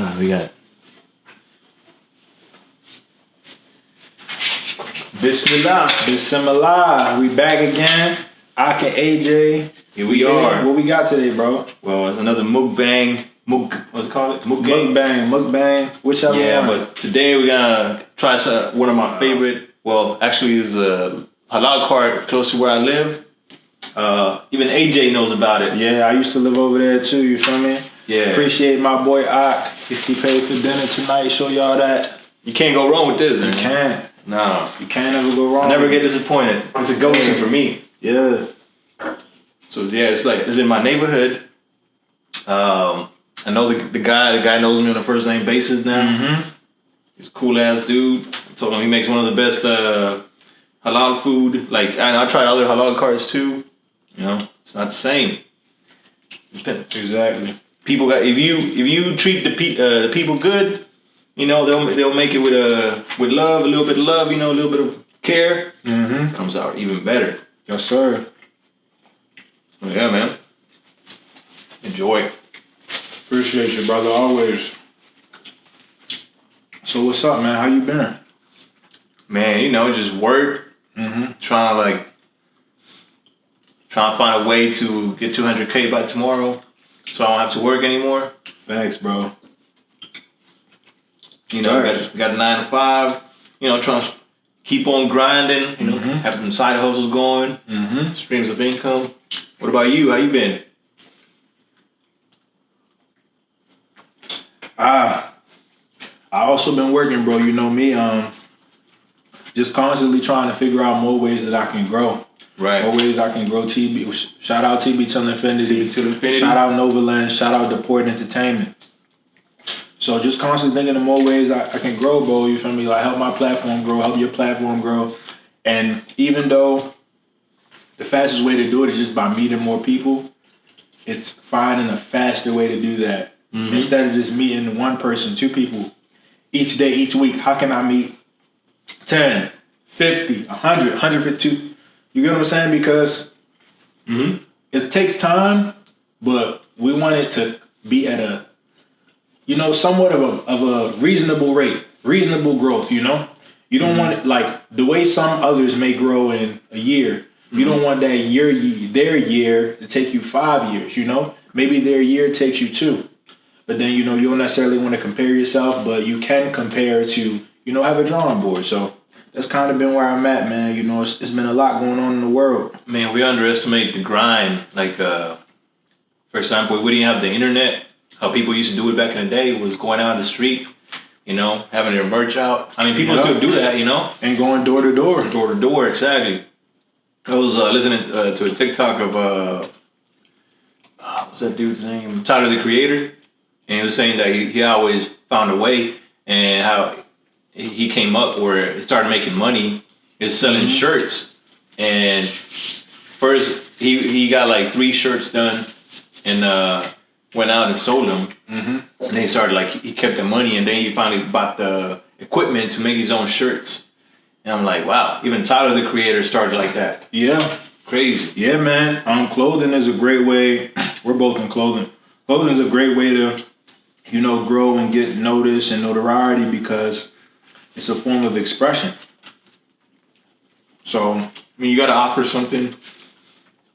We got Bismillah. We back again. Ak and AJ. Here we are. What we got today, bro? Well, it's another mukbang. What's it called? Mukbang. Whichever one. Yeah, but today we're gonna try one of my favorite. Well, actually, is a Halal Cart close to where I live. Even AJ knows about it. Yeah, I used to live over there too. You feel me? Yeah. Appreciate my boy Ak. He paid for dinner tonight. Show y'all that. You can't go wrong with this, man. You can't. No. You can't ever go wrong. I never get disappointed. It's a go-to for me. Yeah. So yeah, it's in my neighborhood. I know the guy knows me on a first name basis now. Mm-hmm. He's a cool ass dude. I told him he makes one of the best halal food. Like I tried other halal carts too. You know, it's not the same. Exactly. People got if you treat the people good, you know they'll make it with love, a little bit of love, you know, a little bit of care. Mm-hmm. Comes out even better. Yes, sir. Well, yeah, man. Enjoy. Appreciate you, brother, always. So what's up, man? How you been? Man, you know, just work. Mm-hmm. Trying to find a way to get 200K by tomorrow, so I don't have to work anymore. Thanks, bro. You know, got a 9 to 5. You know, trying to keep on grinding. You know, have some side hustles going. Mm-hmm. Streams of income. What about you? How you been? I also been working, bro. You know me. Just constantly trying to figure out more ways that I can grow. Right. More ways I can grow TB. Shout out TB till infinity. Shout out Novaland. Shout out Deport Entertainment. So just constantly thinking of more ways I can grow, bro. You feel me? Like help my platform grow, help your platform grow. And even though the fastest way to do it is just by meeting more people, it's finding a faster way to do that. Mm-hmm. Instead of just meeting one person, 2 people each day, each week. How can I meet 10, 50, 100, 152? You get what I'm saying? Because it takes time, but we want it to be at a, you know, somewhat of a reasonable rate, reasonable growth, you know? You don't want it like the way some others may grow in a year. You don't want that their year to take you 5 years, you know? Maybe their year takes you 2. But then, you know, you don't necessarily want to compare yourself, but you can compare to, you know, have a drawing board. So that's kind of been where I'm at, man. You know, it's been a lot going on in the world. Man, we underestimate the grind. Like, for example, we didn't have the internet. How people used to do it back in the day was going out in the street, you know, having their merch out. I mean, people still do that, you know? And going door to door. Door to door, exactly. I was listening to a TikTok of, what's that dude's name? Tyler, the Creator. And he was saying that he always found a way, and how he came up where he started making money is selling shirts. And first he got like 3 shirts done and went out and sold them. And then he started he kept the money, and then he finally bought the equipment to make his own shirts. And I'm like, wow, even Tyler the Creator started like that. Yeah. Crazy. Yeah, man. Clothing is a great way. We're both in clothing. Clothing is a great way to, you know, grow and get notice and notoriety because it's a form of expression. So, I mean, you got to offer something.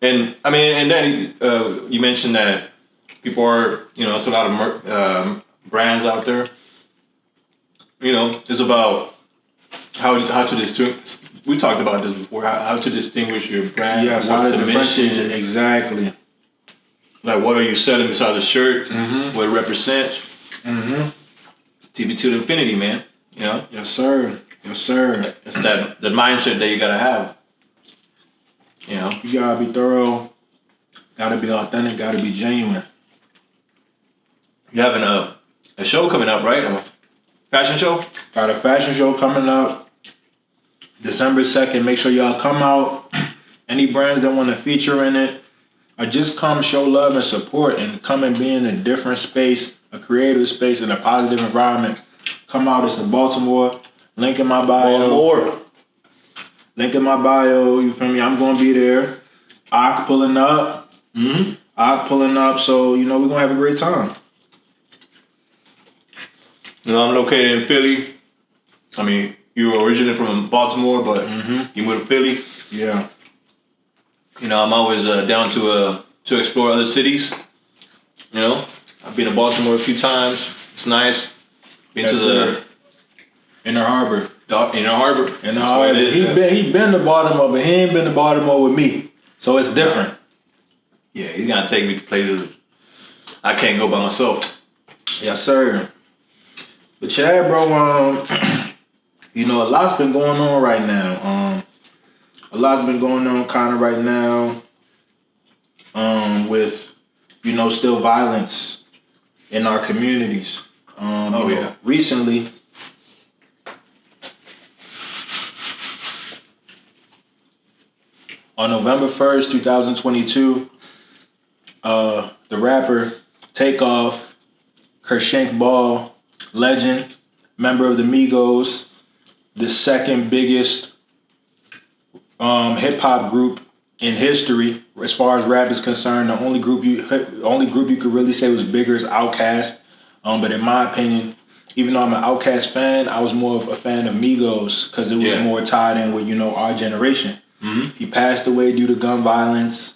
And I mean, and then you mentioned that people are, you know, there's a lot of brands out there. You know, it's about how to distinguish. We talked about this before. How to distinguish your brand. Yes, how to differentiate. Exactly. Like, what are you selling besides the shirt? What it represents? TB to the infinity, man. You know? Yes, sir. Yes, sir. It's that mindset that you gotta have. You know? You gotta be thorough. Gotta be authentic. Gotta be genuine. You having a show coming up, right? A fashion show? Got a fashion show coming up December 2nd. Make sure y'all come out. Any brands that want to feature in it, or just come show love and support and come and be in a different space, a creative space, in a positive environment. Come out. It's in Baltimore. Link in my bio. Link in my bio. You feel me? I'm going to be there. Ak pulling up. Ak pulling up. So, you know, we're going to have a great time. You know, I'm located in Philly. I mean, you were originally from Baltimore, but you moved to Philly. Yeah. You know, I'm always down to explore other cities. You know, I've been to Baltimore a few times. It's nice. Been to the Inner Harbor. Inner Harbor. Inner Harbor. He been to Baltimore, but he ain't been to Baltimore with me. So it's different. Yeah, he's gonna take me to places I can't go by myself. Yes, sir. But yeah, bro, you know, a lot's been going on right now. A lot's been going on kind of right now with, you know, still violence in our communities. Recently, on November 1st, 2022, the rapper Takeoff, Kershank Ball, legend, member of the Migos, the second biggest hip hop group in history as far as rap is concerned. The only group you could really say was bigger is Outkast. But in my opinion, even though I'm an Outkast fan, I was more of a fan of Migos because it was more tied in with, you know, our generation. Mm-hmm. He passed away due to gun violence.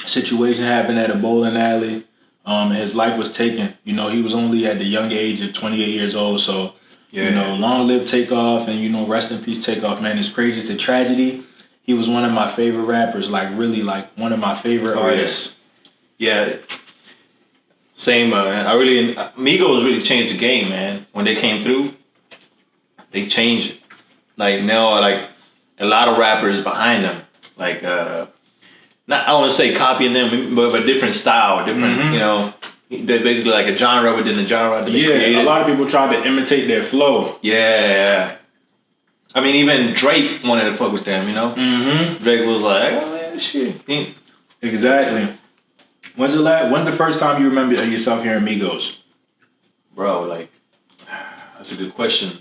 Situation happened at a bowling alley. And his life was taken. You know, he was only at the young age of 28 years old. So, you know, long live Takeoff, and, you know, rest in peace Takeoff, man. It's crazy. It's a tragedy. He was one of my favorite rappers, like really like one of my favorite artists. Yeah. Same. Migos really changed the game, man. When they came through, they changed it. Like now, like a lot of rappers behind them, like not I don't want to say copying them, but a different style, different. You know, they're basically like a genre within the genre that they created. A lot of people tried to imitate their flow. Yeah. I mean, even Drake wanted to fuck with them, you know? Mm-hmm. Drake was like, oh, man, shit. Exactly. When's the first time you remember yourself hearing Migos? Bro, like, that's a good question.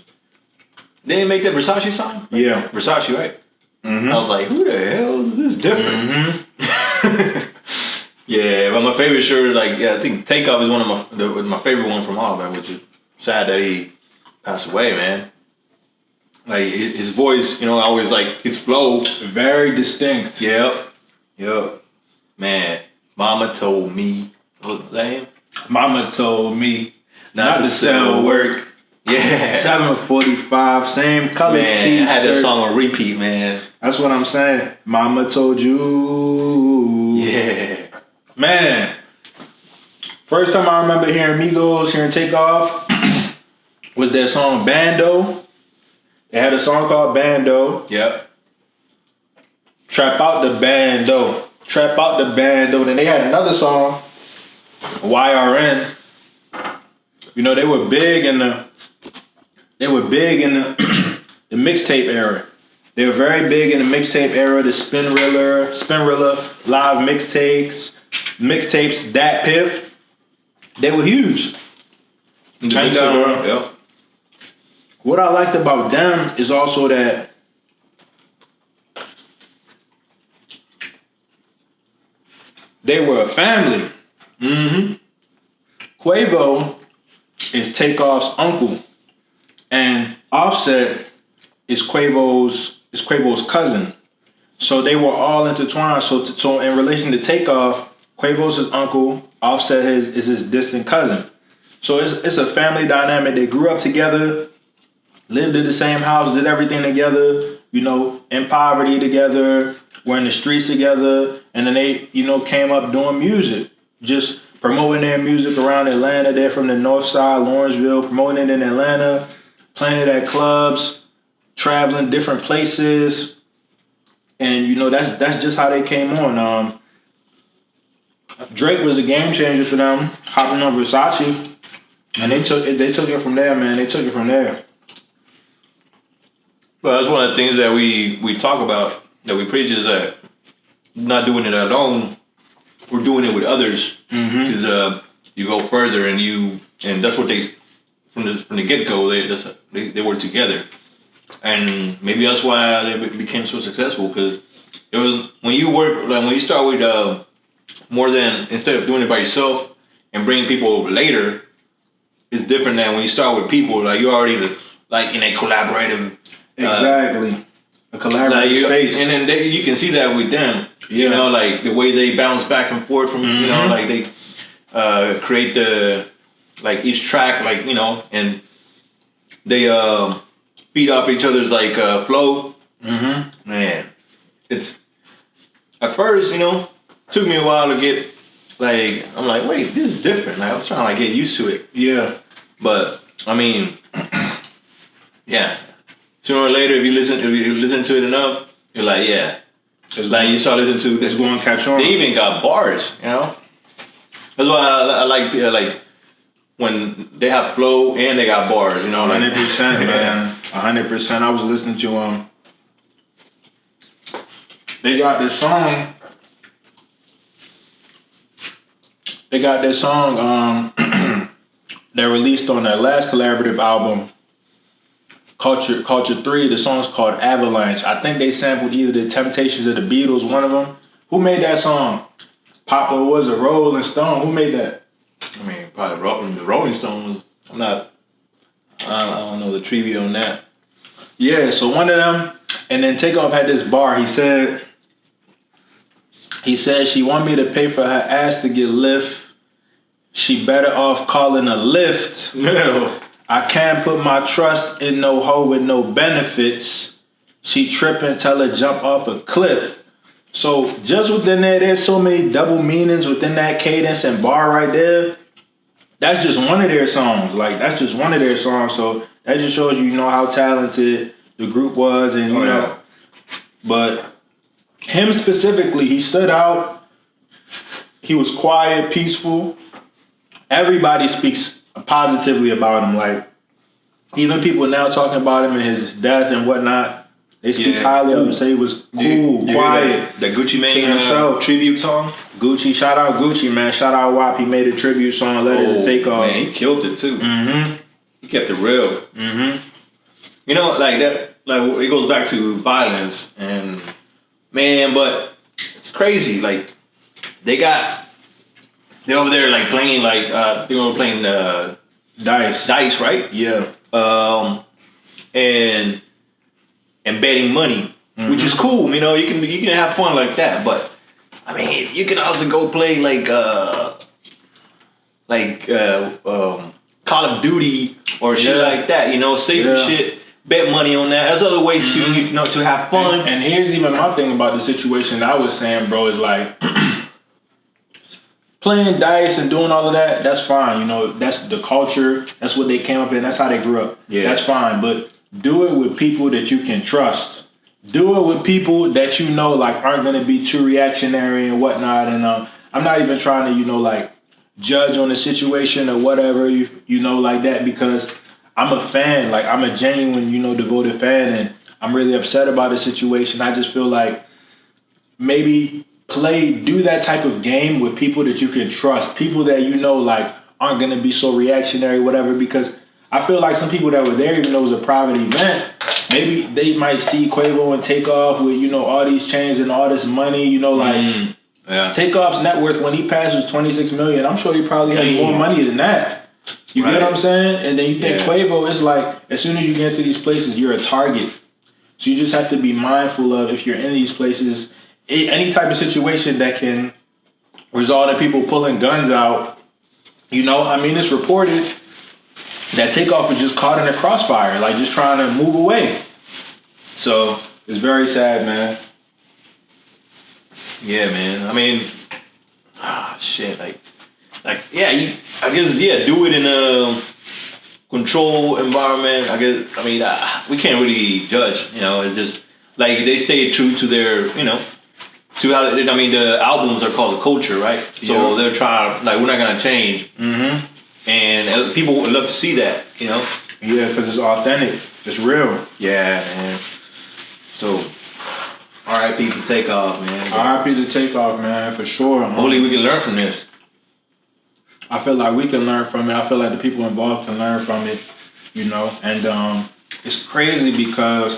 They didn't make that Versace song? Yeah. Versace, right? Mm-hmm. I was like, who the hell is this different? Mm-hmm. Yeah, but my favorite shirt, like, I think Takeoff is one of my favorite one from all, man, which is sad that he passed away, man. Like, his voice, you know, always, like, his flow. Very distinct. Yep. Man, Mama told me, what was that him? Mama told me not to sell work. Yeah. 745, same color t-shirt. I had that song on repeat, man. That's what I'm saying. Mama told you. Yeah. Man. First time I remember hearing Migos, hearing Takeoff, was that song Bando. They had a song called Bando. Yep. Trap out the bando. Trap out the bando. Then they had another song, YRN. You know, they were big in the the mixtape era. They were very big in the mixtape era, the Spinrilla, live mixtapes, Dat Piff. They were huge. Yep. What I liked about them is also that they were a family. Mm-hmm. Quavo is Takeoff's uncle, and Offset is Quavo's cousin. So they were all intertwined. So in relation to Takeoff, Quavo's his uncle, Offset is his distant cousin. So it's a family dynamic. They grew up together, lived in the same house, did everything together, you know, in poverty together, were in the streets together, and then they, you know, came up doing music, just promoting their music around Atlanta. They're from the north side, Lawrenceville, promoting it in Atlanta, playing it at clubs, traveling different places. And, you know, that's just how they came on. Drake was a game changer for them, hopping on Versace. And they took it from there, man. They took it from there. Well, that's one of the things that we talk about, that we preach, is that not doing it alone, we're doing it with others. Because you go further, and that's what they, from the get-go, they work together. And maybe that's why they became so successful, because it was when you start with more than, instead of doing it by yourself and bringing people over later, it's different than when you start with people. Like you're already like in a collaborative. Exactly. A collaborative space. And then you can see that with them. Yeah. You know, like the way they bounce back and forth from, you know, like they create the, like each track, like, you know, and they feed off each other's like flow. Man, it's, at first, you know, took me a while to get, like, I'm like, wait, this is different. Like, I was trying to like get used to it. Yeah. But, I mean, yeah. Sooner or later, if you listen to it enough, you're like, yeah. It's like you start listening to. It's going to catch on. They even got bars, you know. That's why I like when they have flow and they got bars, you know. 100%, man. 100%. I was listening to They got this song. They got this song that released on their last collaborative album. Culture 3, the song's called Avalanche. I think they sampled either the Temptations or the Beatles, one of them. Who made that song? Papa was a Rolling Stone. Who made that? I mean, probably the Rolling Stones. I don't know the trivia on that. Yeah, so one of them, and then Takeoff had this bar. He said she want me to pay for her ass to get lift. She better off calling a lift. No. I can't put my trust in no hoe with no benefits. She tripping, tell her jump off a cliff. So just within there's so many double meanings within that cadence and bar right there. That's just one of their songs. Like, that's just one of their songs. So that just shows you know, how talented the group was. And, you know, but him specifically, he stood out. He was quiet, peaceful. Everybody speaks positively about him. Like, even people now talking about him and his death and whatnot, they speak highly of him, say he was cool, quiet. That Gucci Mane himself. Tribute song? Gucci, shout out Gucci, man. Shout out WAP. He made a tribute song, Let It Take Off. Man, he killed it too. He kept it real. You know, like that, like it goes back to violence and, man, but it's crazy. Like, they're over there like playing like they were playing dice, right? Yeah. And betting money, which is cool. You know, you can have fun like that. But I mean, you can also go play like Call of Duty or shit like that. You know, safer shit. Bet money on that. There's other ways to to have fun. And here's even my thing about the situation I was saying, bro, is like playing dice and doing all of that, that's fine. You know, that's the culture. That's what they came up in. That's how they grew up. Yeah. That's fine. But do it with people that you can trust. Do it with people that you know, like, aren't going to be too reactionary and whatnot. And I'm not even trying to, you know, like, judge on the situation or whatever, you know, like that, because I'm a fan. Like, I'm a genuine, you know, devoted fan. And I'm really upset about the situation. I just feel like maybe do that type of game with people that you can trust, people that you know, like, aren't gonna be so reactionary, whatever. Because I feel like some people that were there, even though it was a private event, maybe they might see Quavo and Takeoff with, you know, all these chains and all this money, you know, like Takeoff's net worth when he passed was $26 million. I'm sure he probably has more money than that. You get what I'm saying? And then you think Quavo, it's like, as soon as you get to these places, you're a target. So you just have to be mindful of, if you're in these places, any type of situation that can result in people pulling guns out. You know, I mean, it's reported that Takeoff was just caught in a crossfire, like just trying to move away. So it's very sad, man. Yeah, man. I mean, shit. Like, yeah. I guess, do it in a controlled environment. I guess. I mean, we can't really judge. You know, it's just like they stay true to their, you know. To how, I mean, the albums are called the culture, right? So they're trying, like, we're not gonna change, and people would love to see that, you know? Yeah, because it's authentic, it's real. Yeah, man. So, R.I.P. to Takeoff, man. R.I.P. to Takeoff, man, for sure. Hopefully, we can learn from this. I feel like we can learn from it. I feel like the people involved can learn from it, you know. And it's crazy because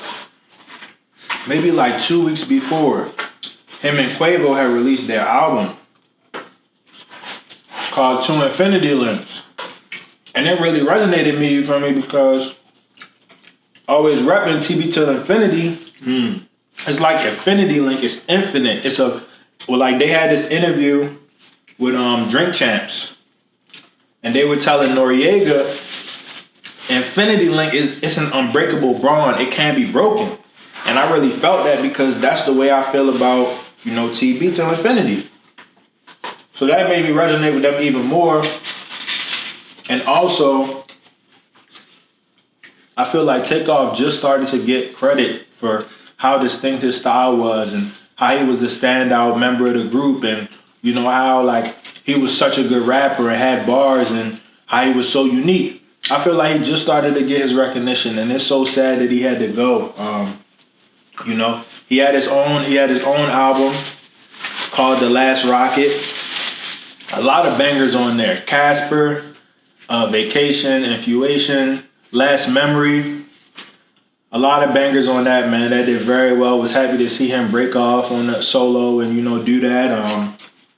maybe like 2 weeks before, him and Quavo had released their album called To Infinity Limits. And it really resonated with me, you feel me? Because always repping TB till infinity. It's like Infinity Link. It's infinite. Like they had this interview with Drink Champs, and they were telling Noriega, Infinity Link it's an unbreakable bond. It can't be broken. And I really felt that because that's the way I feel about, TB till infinity. So that made me resonate with them even more. And also, I feel like Takeoff just started to get credit for how distinct his style was and how he was the standout member of the group, and how like he was such a good rapper and had bars, and how he was so unique. I feel like he just started to get his recognition, and it's so sad that he had to go. He had his own album called The Last Rocket. A lot of bangers on there. Casper, Vacation, Infatuation, Last Memory. A lot of bangers on that, man. That did very well. Was happy to see him break off on the solo and do that.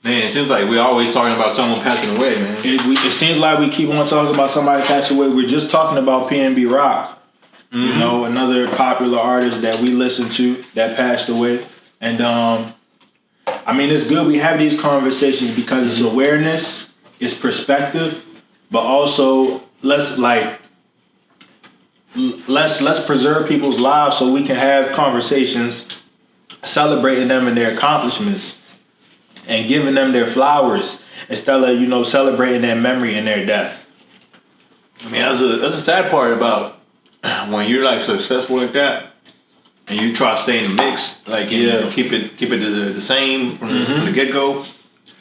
Man, it seems like we're always talking about someone passing away, man. It seems like we keep on talking about somebody passing away. We're just talking about PNB Rock. Another popular artist that we listen to that passed away. And it's good we have these conversations because it's awareness, it's perspective, but also let's preserve people's lives so we can have conversations celebrating them and their accomplishments and giving them their flowers instead of celebrating their memory and their death. I mean, that's a sad part about when you're like successful like that, and you try to stay in the mix, like keep it the same from the get go.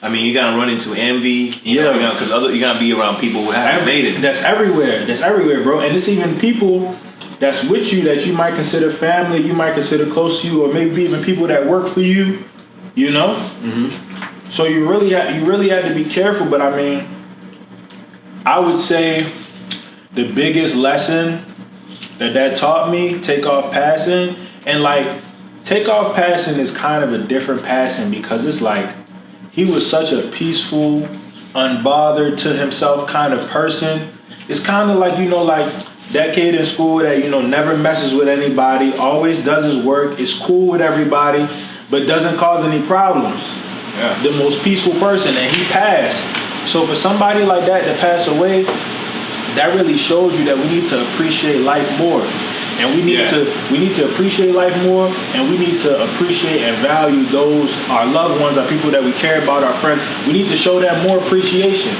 I mean, you gotta run into envy, because you gotta be around people who haven't made it. That's everywhere, bro. And it's even people that's with you that you might consider family, you might consider close to you, or maybe even people that work for you. So you really had to be careful. But I mean, I would say the biggest lesson that taught me, Takeoff passing, and like Takeoff passing is kind of a different passing because it's like he was such a peaceful, unbothered to himself kind of person. It's kind of like like that kid in school that never messes with anybody, always does his work, is cool with everybody, but doesn't cause any problems. Yeah. The most peaceful person, and he passed. So for somebody like that to pass away, that really shows you that we need to appreciate life more. And we need to appreciate life more, and we need to appreciate and value our loved ones, our people that we care about, our friends. We need to show them more appreciation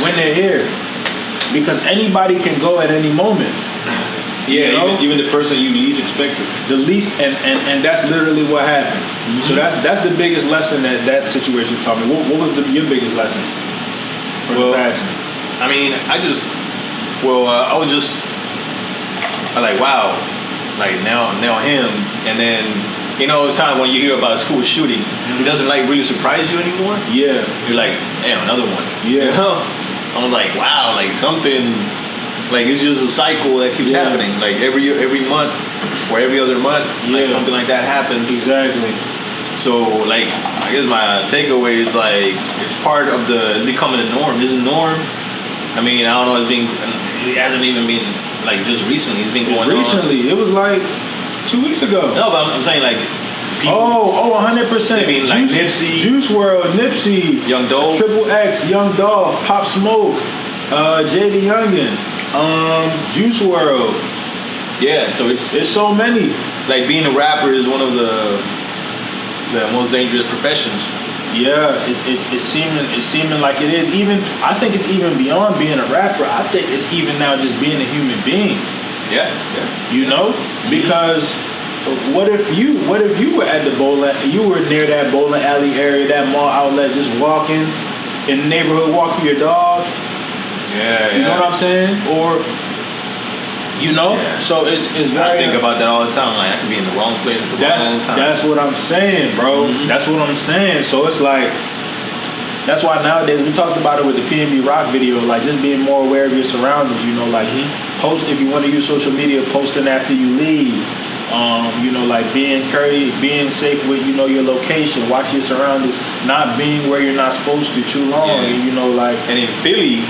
when they're here. Because anybody can go at any moment. Yeah, even the person you least expected. And that's literally what happened. Mm-hmm. So that's the biggest lesson that situation taught me. What was your biggest lesson for the passing? I mean, I was like, wow, like now him, and then it's kind of when you hear about a school shooting, it doesn't like really surprise you anymore. Yeah, you're like, damn, another one. Yeah, I'm like, wow, like something, like it's just a cycle that keeps happening. Like every month or every other month, like something like that happens. Exactly. So like, I guess my takeaway is like it's part of becoming a norm. It's a norm. I mean, I don't know. It hasn't even been like just recently. It's been going on. Recently, it was like 2 weeks ago. No, but I'm saying like. People, 100%. I mean, like Nipsey, Juice WRLD, Nipsey, Young Dolph, Triple X, Young Dolph, Pop Smoke, JD Youngin, Juice WRLD. Yeah, so it's so many. Like being a rapper is one of the most dangerous professions. Yeah, it's seeming like it is. Even I think it's even beyond being a rapper. I think it's even now just being a human being. Yeah. Because what if you were at the bowling, you were near that bowling alley area, that mall outlet, just walking in the neighborhood, walking your dog. Yeah. You know what I'm saying? Or so it's very. I think about that all the time. Like I could be in the wrong place at the wrong time. That's what I'm saying, bro. Mm-hmm. That's what I'm saying. So it's like, that's why nowadays we talked about it with the PNB Rock video, like just being more aware of your surroundings. Like post if you want to use social media, posting after you leave. Like being safe with your location, watch your surroundings, not being where you're not supposed to too long. Yeah. And And in Philly,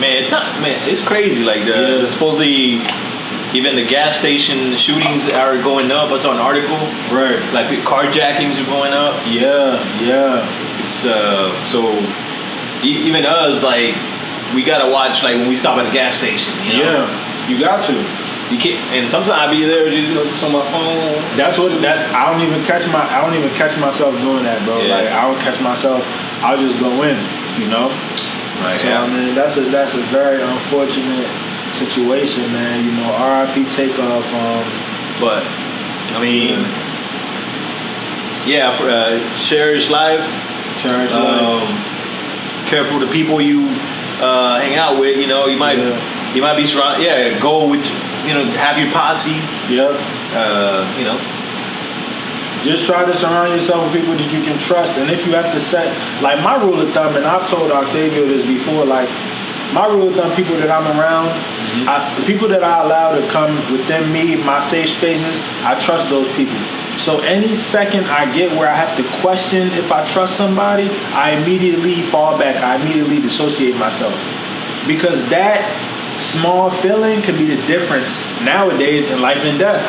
Man, it's crazy. Like the supposedly even the gas station shootings are going up. I saw an article. Right. Like carjackings are going up. Yeah. It's so even us, like, we gotta watch, like, when we stop at a gas station. You know? Yeah, you got to. You can't, and sometimes I be there just on my phone. I don't even catch myself doing that, bro. Yeah. Like, I don't catch myself. I'll just go in, you know. Right. So I mean, that's a very unfortunate situation, man. You know, R.I.P. Takeoff. But I mean, cherish life. Cherish life. Careful the people you hang out with. You know, you might be surrounded. Yeah, go with, have your posse. Yep. You know. Just try to surround yourself with people that you can trust. And if you have to set, like, my rule of thumb, and I've told Octavio this before, like, my rule of thumb, people that I'm around, the people that I allow to come within me, my safe spaces, I trust those people. So any second I get where I have to question if I trust somebody, I immediately fall back. I immediately dissociate myself. Because that small feeling can be the difference nowadays in life and death.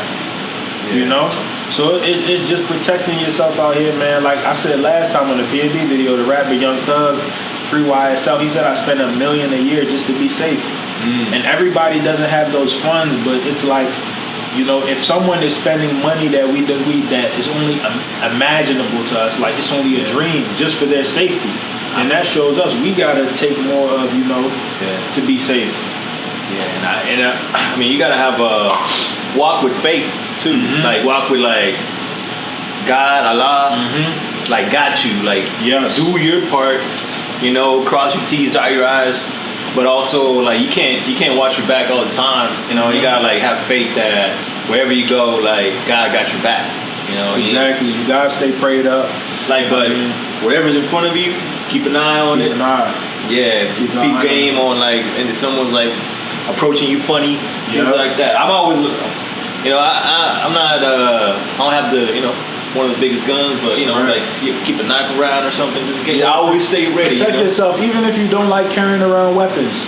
You know? So it's just protecting yourself out here, man. Like I said last time on the P&B video, the rapper Young Thug, Free YSL, he said I spend $1 million a year just to be safe. And everybody doesn't have those funds, but it's like, if someone is spending money that is only imaginable to us, like it's only a dream just for their safety, and that shows us we gotta take more of, to be safe. Yeah, and I mean, you gotta have a walk with faith too. Like walk with like God, Allah, like got you. Like do your part. Cross your T's, dot your I's. But also, like, you can't watch your back all the time. You gotta like have faith that wherever you go, like God got your back. Exactly. You gotta stay prayed up. Like, but whatever's in front of you, keep an eye on it. Keep an eye. Yeah, keep game on, like, and if someone's like approaching you funny, things like that. I'm always, I'm not, I don't have the, one of the biggest guns, but like you keep a knife around or something. Just in case. I always stay ready. Protect yourself, even if you don't like carrying around weapons.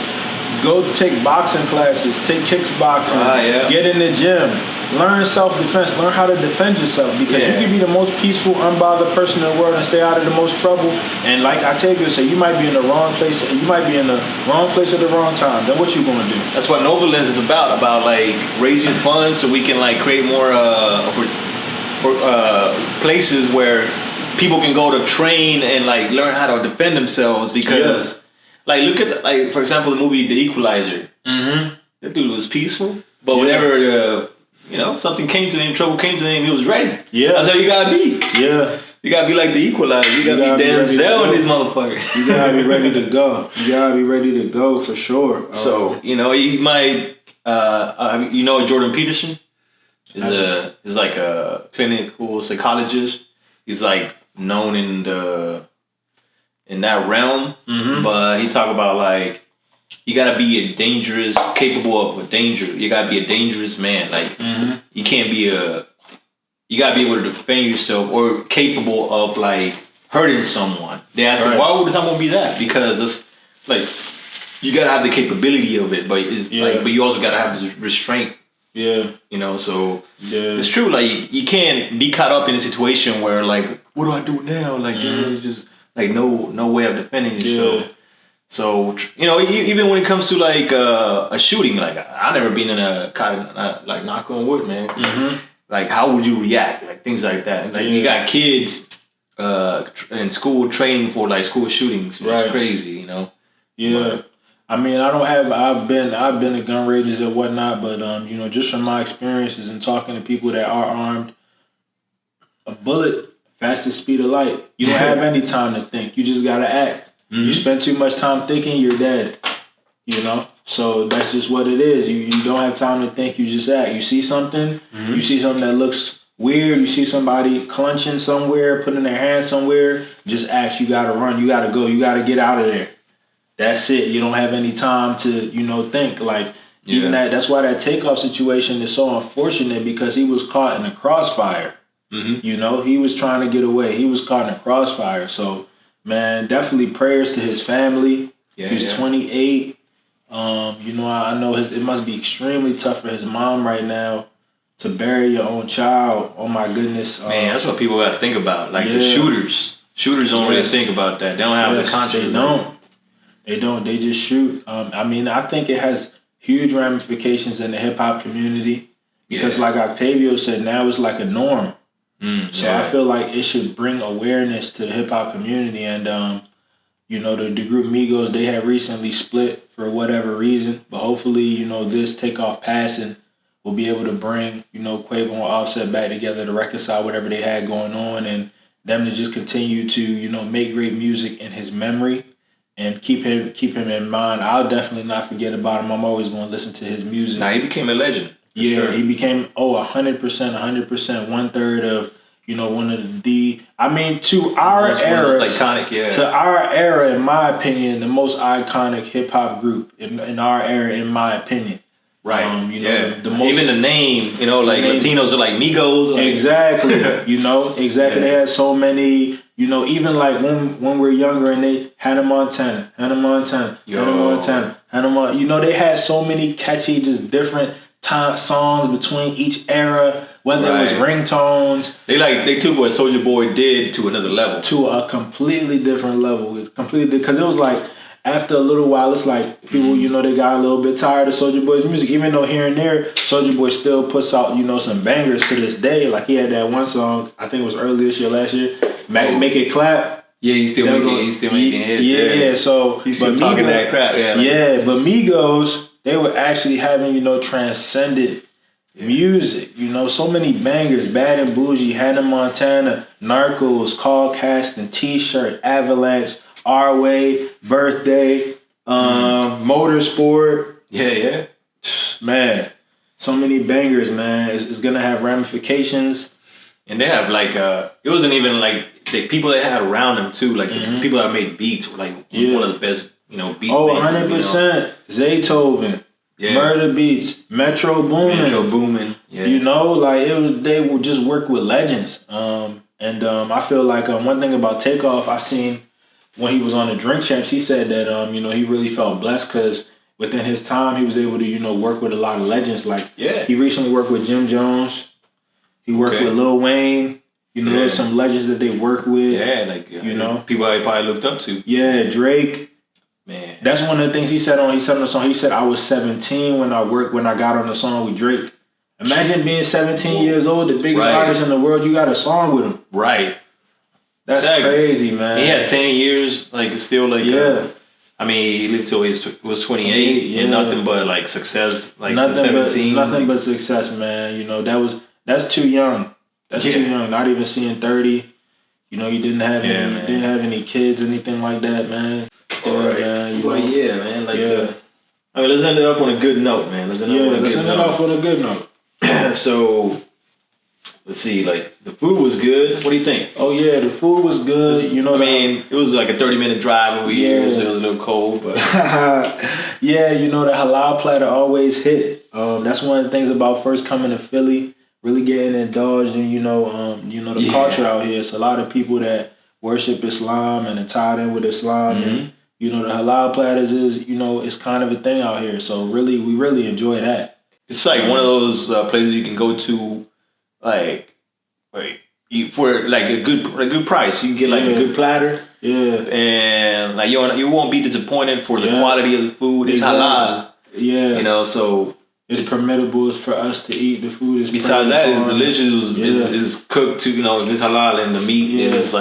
Go take boxing classes, take kickboxing, get in the gym, learn self-defense, learn how to defend yourself, because you can be the most peaceful, unbothered person in the world and stay out of the most trouble. And like Octavio said, you might be in the wrong place, and you might be in the wrong place at the wrong time. Then what you gonna do? That's what Novalens is about like raising funds so we can like create more places where people can go to train and like learn how to defend themselves, because like look at, like, for example, the movie The Equalizer. That dude was peaceful, but whenever something came to him, trouble came to him, he was ready. That's how you gotta be. You gotta be like The Equalizer. You gotta be Denzel in this motherfucker. You gotta be ready to go. You gotta be ready to go for sure. So you might Jordan Peterson is like a clinical psychologist. He's like known in that realm, but he talk about like you gotta be capable of a danger. You gotta be a dangerous man. Like you can't be you gotta be able to defend yourself or capable of like hurting someone. They ask me, why would someone be that? Because it's like you gotta have the capability of it, but it's like, but you also gotta have the restraint. So it's true. Like you can't be caught up in a situation where like, what do I do now? Like just like no way of defending yourself. So even when it comes to like a shooting, like I've never been in a kind of like, knock on wood, man. Like how would you react? Like things like that. And, like you got kids in school training for like school shootings, which is crazy, But, I mean, I've been to gun ranges and whatnot, but just from my experiences and talking to people that are armed, a bullet, fastest speed of light. You don't have any time to think. You just gotta act. You spend too much time thinking, you're dead. So that's just what it is. You don't have time to think. You just act. You see something. You see something that looks weird. You see somebody clenching somewhere, putting their hand somewhere. Just act. You gotta run. You gotta go. You gotta get out of there. That's it. You don't have any time to, think. Like, even that's why that Takeoff situation is so unfortunate, because he was caught in a crossfire. He was trying to get away. He was caught in a crossfire. So, man, definitely prayers to his family. He was 28. I know it must be extremely tough for his mom right now to bury your own child. Oh my goodness. Man, that's what people got to think about. Like the shooters. Shooters don't really think about that. They don't have the conscience. They don't. They don't. They just shoot. I think it has huge ramifications in the hip hop community because, like Octavio said, now it's like a norm. I feel like it should bring awareness to the hip hop community. And the group Migos, they have recently split for whatever reason, but hopefully this Takeoff passing will be able to bring Quavo and Offset back together to reconcile whatever they had going on, and them to just continue to make great music in his memory. And keep him in mind. I'll definitely not forget about him. I'm always going to listen to his music. Now, he became a legend. Yeah, sure. He became 100%, 1/3 of one of the. To our era, iconic. To our era, in my opinion, the most iconic hip hop group in our era, in my opinion. Right. The most, even the name, Latinos are like Migos. Exactly. Exactly. They had so many. Even like when we're younger and they Hannah Montana. They had so many catchy, just different songs between each era, whether it was ringtones. They took what Soulja Boy did to another level. To a completely different level. Because it was like, after a little while, it's like people, they got a little bit tired of Soulja Boy's music. Even though here and there, Soulja Boy still puts out, some bangers to this day. Like he had that one song, I think it was early this year, last year, Make It Clap. Yeah, he's still making hits. Yeah, so he's still talking that crap. Yeah, but Migos, they were actually having, transcendent music. So many bangers, Bad and Bougie, Hannah Montana, Narcos, Call Casting, T-Shirt, Avalanche, Our Way, Birthday, Motorsport. Yeah. Man, so many bangers, man. It's gonna have ramifications. And they have it wasn't even like the people they had around them too, like the people that made beats were like one of the best, beat. 100%. Zaytoven, Murder Beats, Metro Boomin. Yeah. They would just work with legends. I feel like one thing about Takeoff, I seen when he was on the Drink Champs, he said that he really felt blessed because within his time he was able to work with a lot of legends. He recently worked with Jim Jones. He worked with Lil Wayne. There's some legends that they work with. Yeah, people I probably looked up to. Yeah, Drake. Man, that's one of the things he said on the song. He said, "I was 17 when I got on the song with Drake." Imagine being 17 years old, the biggest artist in the world. You got a song with him. Right. That's crazy, man. He had 10 years. It's still he lived till he was 28 and nothing but success. Nothing 17. Nothing but success, man. That's too young. That's too young. Not even seeing 30. You didn't have any kids, anything like that, man. Man. Let's end it up on a good note, man. Let's end it off on a good note. So, let's see. The food was good. What do you think? Oh yeah, the food was good. It was like a 30-minute drive over here. So it was a little cold, but yeah, the halal platter always hit. That's one of the things about first coming to Philly. Really getting indulged in, the culture out here. It's a lot of people that worship Islam and are tied in with Islam. And, the halal platters is, it's kind of a thing out here. So we really enjoy that. It's like one of those places you can go to, for a good price. You can get a good platter. Yeah. And you won't be disappointed for the quality of the food. It's halal. Yeah. So it's permittable for us to eat. The food is besides that, it's delicious. It's cooked to this halal, and the meat is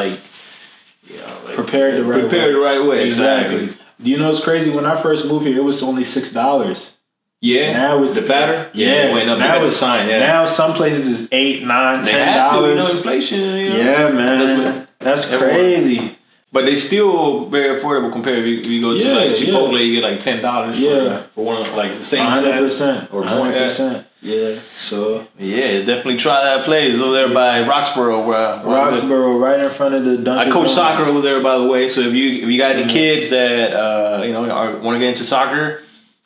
prepared the right way. Exactly. It's crazy. When I first moved here, it was only $6. Yeah. Now it's the platter. Yeah. It went up. Now it's the sign. Yeah. Now some places is $8, $9, $10. They had to, inflation. Yeah, man. That's crazy. But they still very affordable compared if you go to Chipotle, you get $10 for one of the same 100% or more. 100%. Yeah. So definitely try that place over there by Roxborough. Roxborough, right in front of the Dunkin' I coach Donuts. soccer over there, by the way. So if you got any kids that want to get into soccer,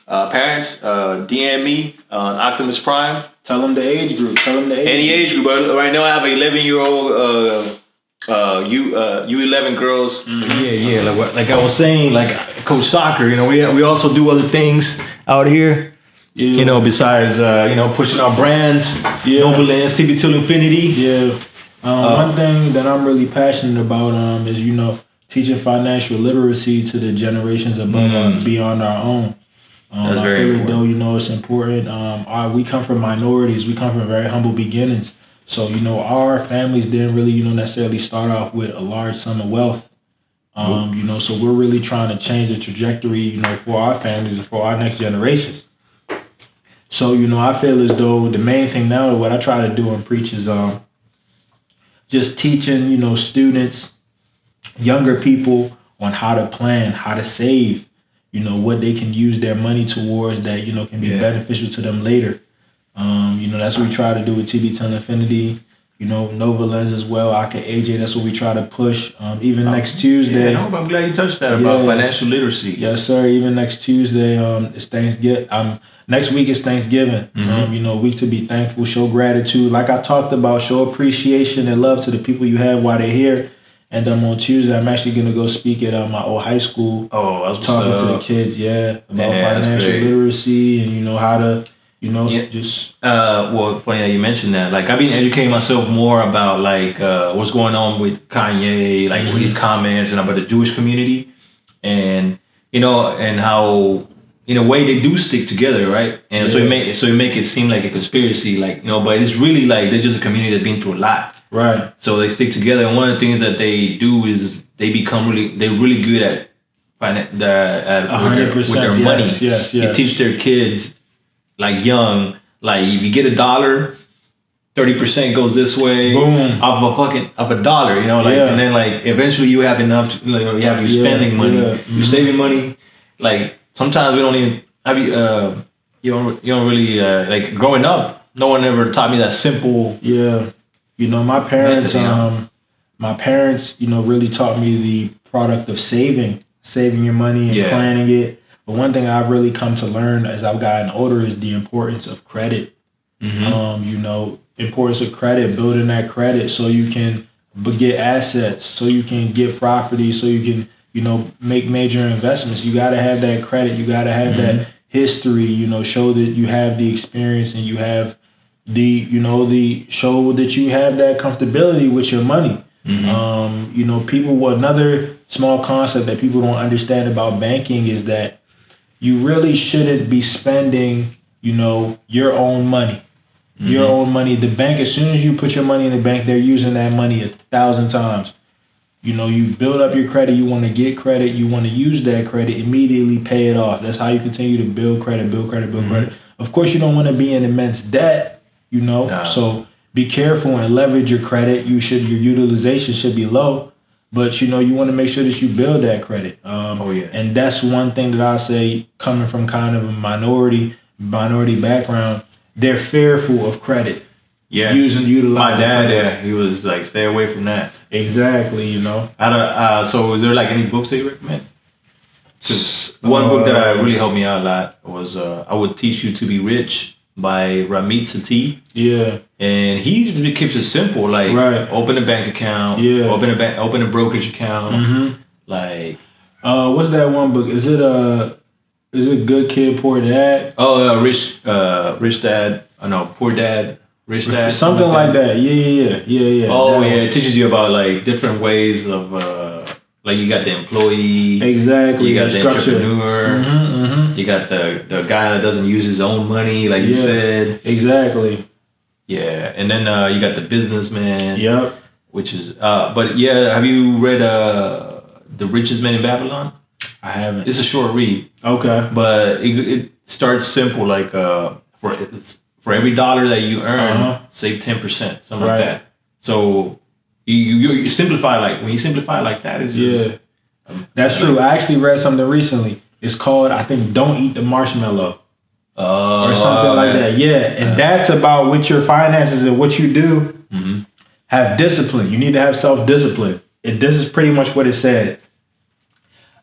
parents, DM me on Optimus Prime. Tell them the age group. Any age group. But right now I have an 11-year-old U11 girls. Yeah. Like I was saying, like coach soccer. You know, we also do other things out here. Yeah. You know, besides pushing our brands, Novalands, TB till Infinity. Yeah. One thing that I'm really passionate about is teaching financial literacy to the generations above beyond our own. That's I very feel important. though it's important. We come from minorities. We come from very humble beginnings. So our families didn't really necessarily start off with a large sum of wealth. So we're really trying to change the trajectory for our families and for our next generations. So I feel as though the main thing now, what I try to do and preach is just teaching students, younger people on how to plan, how to save, what they can use their money towards that can be beneficial to them later. That's what we try to do with TB till Infinity. Nova Lens as well. AJ. That's what we try to push. Even next Tuesday. Yeah, I'm glad you touched that about financial literacy. Yes, sir. Even next Tuesday, it's Thanksgiving. Next week is Thanksgiving. Week to be thankful, show gratitude. Like I talked about, show appreciation and love to the people you have while they're here. And on Tuesday, I'm actually gonna go speak at my old high school. Oh, I was talking to the kids, about financial literacy and how to. Well, funny that you mentioned that. Like, I've been educating myself more about like what's going on with Kanye, like his comments and about the Jewish community, and and how in a way they do stick together, right? And so it make it seem like a conspiracy, like but it's really like they're just a community that's been through a lot, right? So they stick together, and one of the things that they do is they're really good at 100% with their money. Yes. They teach their kids. Like young, like if you get $1, 30% goes this way. Boom. Off a dollar, and then like eventually you have enough to, you spending money, you're saving money. Like sometimes we don't even have you don't really like growing up. No one ever taught me that simple. Yeah, my parents really taught me the product of saving your money and planning it. But one thing I've really come to learn as I've gotten older is the importance of credit. Importance of credit, building that credit so you can get assets, so you can get property, so you can, make major investments. You got to have that credit. You got to have that history, show that you have the experience and you have show that you have that comfortability with your money. Another small concept that people don't understand about banking is that you really shouldn't be spending, your own money. Your own money. The bank, as soon as you put your money in the bank, they're using that money 1,000 times. You build up your credit, you want to get credit, you want to use that credit, immediately pay it off. That's how you continue to build credit. Of course, you don't want to be in immense debt, so be careful and leverage your credit. Your utilization should be low. But you want to make sure that you build that credit. And that's one thing that I say, coming from kind of a minority background, they're fearful of credit. Yeah, utilizing. My dad, he was like, stay away from that. Exactly, So, is there like any books that you recommend? Because one book that really helped me out a lot was "I Would Teach You to Be Rich" by Ramit Sethi. Yeah. And he keeps it simple, like open a bank account, open a brokerage account, like. What's that one book? Is it Good Kid, Poor Dad? Oh, Rich Dad. No, Poor Dad, Rich Dad. Something like that. Yeah. Oh yeah, it teaches you about like different ways of like you got the employee, exactly. You got the structure. Entrepreneur. You got the guy that doesn't use his own money, like you said. Exactly. Yeah, and then you got the businessman. Yep. Which is, but yeah, have you read The Richest Man in Babylon? I haven't. It's a short read. Okay. But it starts simple, like for every dollar that you earn, save 10%, something like that. So you simplify, like when you simplify like that, it's just that's true. I actually read something recently. It's called, I think, Don't Eat the Marshmallow. Or something like that. Yeah. And that's about with your finances and what you do. Have discipline. You need to have self-discipline. This is pretty much what it said.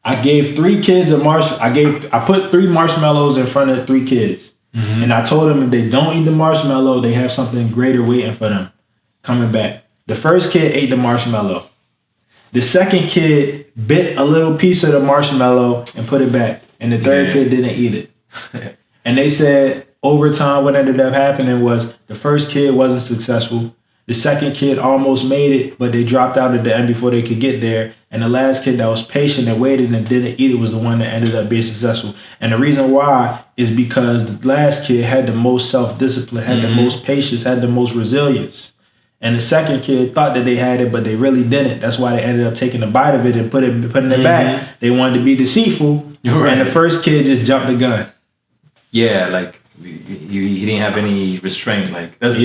I gave 3 kids I put 3 marshmallows in front of 3 kids. And I told them if they don't eat the marshmallow, they have something greater waiting for them coming back. The first kid ate the marshmallow. The second kid bit a little piece of the marshmallow and put it back. And the third kid didn't eat it. And they said over time what ended up happening was the first kid wasn't successful. The second kid almost made it, but they dropped out at the end before they could get there. And the last kid that was patient and waited and didn't eat it was the one that ended up being successful. And the reason why is because the last kid had the most self-discipline, had the most patience, had the most resilience. And the second kid thought that they had it, but they really didn't. That's why they ended up taking a bite of it and putting it back. They wanted to be deceitful. Right. And the first kid just jumped the gun. Yeah, like he didn't have any restraint. Like that's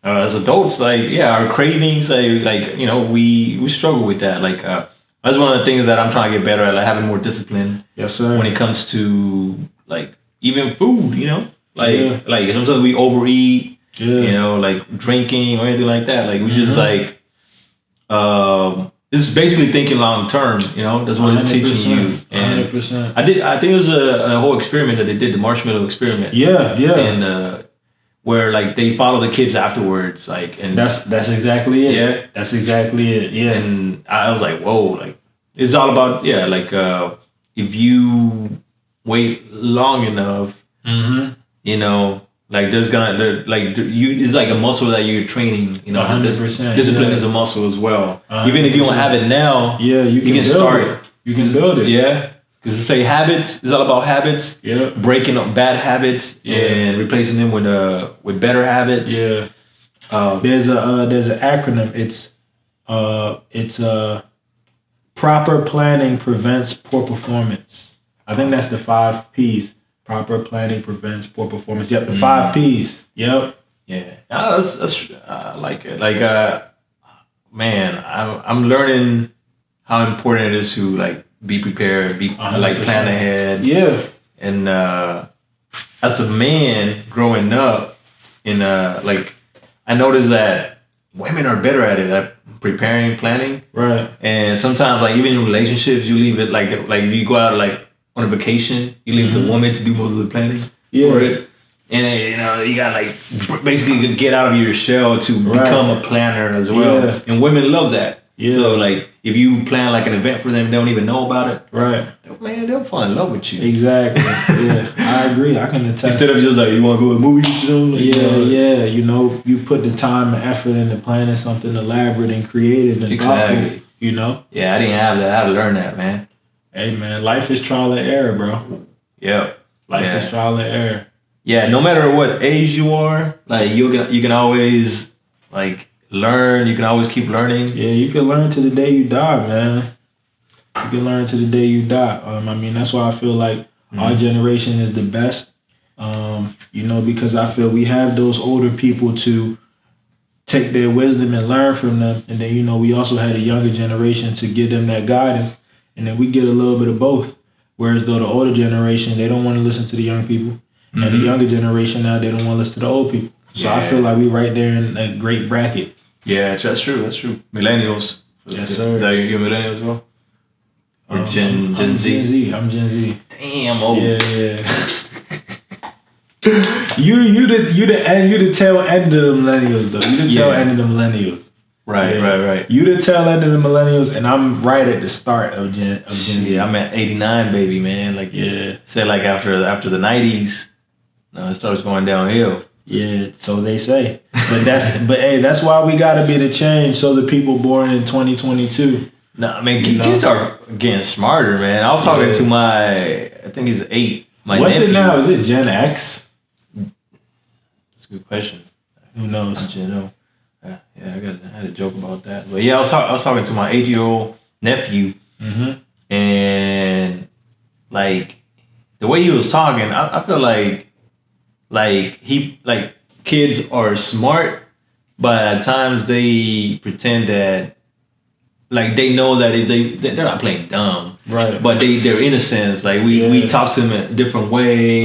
as adults, like our cravings, like you know, we struggle with that. Like that's one of the things that I'm trying to get better at, like having more discipline. Yes, sir. When it comes to like even food, you know, like sometimes we overeat. Yeah. You know, like drinking or anything like that. Like we just like, it's basically thinking long term. You know, that's what it's teaching you. And 100%. I think it was a whole experiment that they did, the marshmallow experiment. Yeah. And where like they follow the kids afterwards, like, and that's exactly it. Yeah, that's exactly it. Yeah. And I was like, whoa, like it's all about like if you wait long enough, you know. Like it's like a muscle that you're training. You know, 100%. Discipline is a muscle as well. 100%. Even if you don't have it now, you can start. It. You can build it. Yeah, because say habits is all about habits. Yeah, breaking up bad habits and replacing them with better habits. Yeah, there's an acronym. It's proper planning prevents poor performance. I think that's the 5 P's. Proper planning prevents poor performance. Yep, the 5 P's. Yep. Yeah, that's I like it. Like, man, I'm learning how important it is to like be prepared, be 100%. Like plan ahead. Yeah. And as a man growing up, in like I noticed that women are better at it, at preparing, planning. Right. And sometimes, like even in relationships, you leave it like you go out like. On a vacation, you leave the woman to do most of the planning for it, and you know you got like basically get out of your shell to become a planner as well. Yeah. And women love that. Yeah. So like if you plan like an event for them, they don't even know about it. Right. Man, they'll fall in love with you. Exactly. Yeah, I agree. I can attest. Instead of just like you want to go to a movie, you know? Like, yeah. You know, you put the time and effort into planning something elaborate and creative and thoughtful. You know. Yeah, I didn't have that. I had to learn that, man. Hey man, life is trial and error, bro. Yeah, life is trial and error. Yeah, no matter what age you are, like you can always like learn. You can always keep learning. Yeah, you can learn to the day you die, man. You can learn to the day you die. I mean, that's why I feel like our generation is the best. You know, because I feel we have those older people to take their wisdom and learn from them, and then you know we also had a younger generation to give them that guidance. And then we get a little bit of both. Whereas though the older generation, they don't want to listen to the young people. And the younger generation now, they don't want to listen to the old people. So I feel like we right there in a great bracket. Yeah, that's true. Millennials. Yes, sir. Is that you're millennial as well? Or Gen Z? I'm Gen Z. Damn old. Yeah. you the tail end of the millennials though. You the tail end of the millennials. Right. You the tail end of the millennials, and I'm right at the start of Gen Z. Yeah, I'm at 89, baby, man. Like, said like after the 90s, it starts going downhill. Yeah, so they say. But hey, that's why we gotta be the change. So the people born in 2022. No, I mean, kids are getting smarter, man. I was talking to I think he's 8. What's nephew. It now? Is it Gen X? That's a good question. Who knows? Gen O. Yeah, I had a joke about that. But yeah, I was talking to my 8-year-old nephew, and like the way he was talking, I feel like kids are smart, but at times they pretend that like they know that if they're not playing dumb, right? But they're innocent. Like we talk to them in a different way.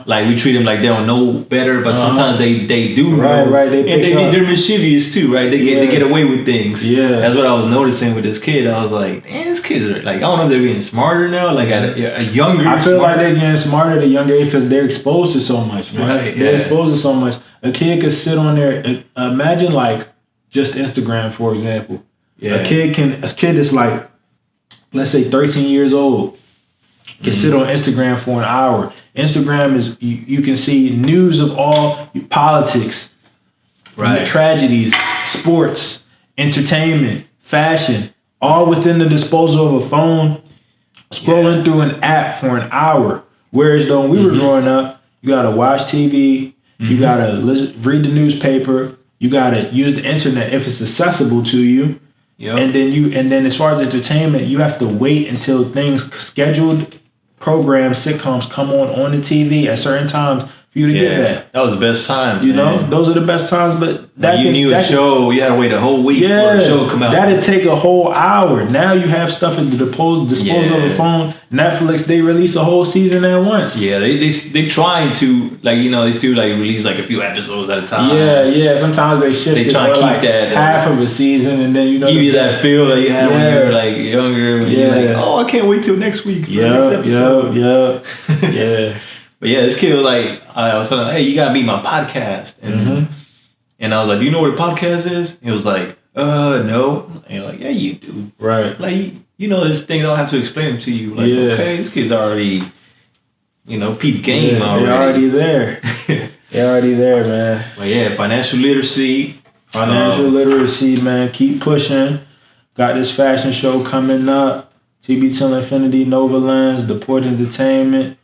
Like we treat them like they don't know better, but sometimes they do know. Right. They're mischievous too, right? They get away with things. Yeah, that's what I was noticing with this kid. I was like, man, these kids are like, I don't know if they're getting smarter now, like at a younger. I feel like they're getting smarter at a younger age because they're exposed to so much. Man. Right, they're exposed to so much. A kid could sit on there. Imagine like just Instagram, for example. Yeah. A kid that's like, let's say 13 years old, can sit on Instagram for an hour. Instagram is, you can see news of all politics, right, tragedies, sports, entertainment, fashion, all within the disposal of a phone, scrolling through an app for an hour. Whereas though when we were growing up, you gotta watch TV, you gotta read the newspaper, you gotta use the internet if it's accessible to you. Yep. And then as far as entertainment, you have to wait until things scheduled programs, sitcoms come on the TV at certain times for you to get that. That was the best times. You know, those are the best times. But that you knew a show, you had to wait a whole week for the show to come out. That'd take a whole hour. Now you have stuff at the disposal of the phone. Netflix, they release a whole season at once. Yeah, they trying to, like, you know, they still like release like a few episodes at a time. Yeah. Sometimes they shift. They try to keep like that half of a season, and then give you that feel that you had when you were like younger. When you're like, oh, I can't wait till next week for the next episode. Yeah. But yeah, this kid was like, I was telling him, hey, you gotta be my podcast, and I was like, do you know what a podcast is? He was like, no. And you're like, yeah, you do. Right. Like, you know, this thing I don't have to explain it to you. Like, okay, this kid's already, you know, peep game already. They're already there. They're already there, man. But yeah, financial literacy. Man. Keep pushing. Got this fashion show coming up. TB Till Infinity, Novalands, Deport Entertainment.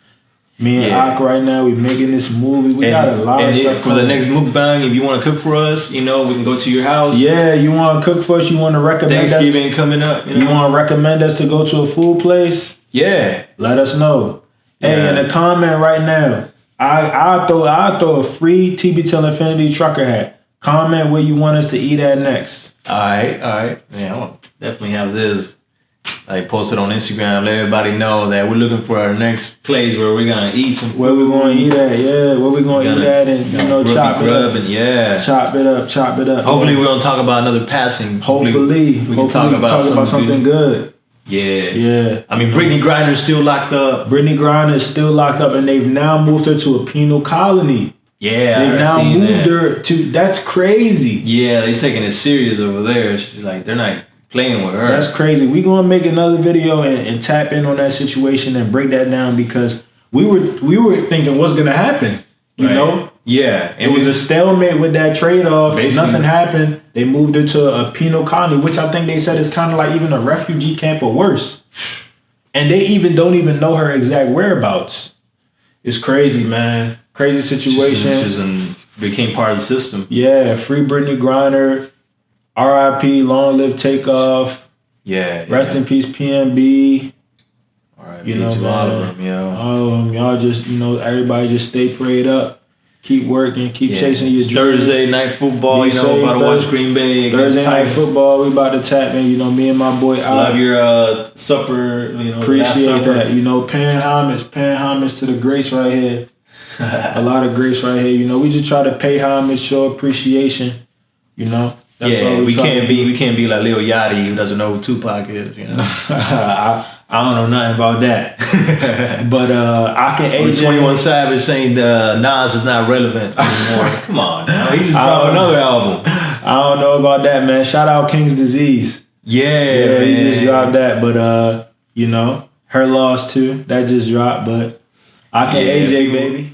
Me and Ak right now, we making this movie. We got a lot of stuff for the next mukbang. If you want to cook for us, you know, we can go to your house. Yeah, you want to cook for us? You want to recommend Thanksgiving coming up? You want to recommend us to go to a food place? Yeah, let us know. Hey, in the comment right now, I'll throw a free TB Till Infinity trucker hat. Comment where you want us to eat at next. All right. Man, I want to definitely have this. Like, post it on Instagram, let everybody know that we're looking for our next place where we're gonna eat some food. Where we're gonna eat at, where we're gonna eat at, and chop it up. And chop it up. Hopefully, we're gonna talk about another passing. Hopefully we can talk about something good. Yeah. I mean, Brittany Griner's still locked up. Brittany Griner is still locked up, and they've now moved her to a penal colony. Yeah, they've now moved her to. That's crazy. Yeah, they're taking it serious over there. She's like, they're not playing with her. That's crazy. We're gonna make another video and tap in on that situation and break that down, because we were thinking what's gonna happen. You know? Yeah. It was a stalemate with that trade-off. Nothing happened. They moved her to a penal colony, which I think they said is kind of like even a refugee camp or worse. And they don't even know her exact whereabouts. It's crazy, man. Crazy situation. She became part of the system. Yeah, free Brittany Griner. R.I.P. Long live Takeoff. Yeah. Rest in peace, PNB. R.I.P. to all of them, yo. All of them. Y'all just, everybody just stay prayed up. Keep working. Keep chasing your dreams. Thursday night football, about to watch Green Bay against Thursday night football, we about to tap in. Me and my boy. Love your supper. Appreciate that. Paying homage to the greats right here. A lot of greats right here. We just try to pay homage, show appreciation. That's all we can't be like Lil Yachty who doesn't know who Tupac is. I don't know nothing about that. But I can AJ 21 Savage saying Nas is not relevant anymore. Come on, he just dropped another album. I don't know about that, man. Shout out King's Disease. Yeah, he just dropped that. But Her Loss too. That just dropped. But I can AJ, baby.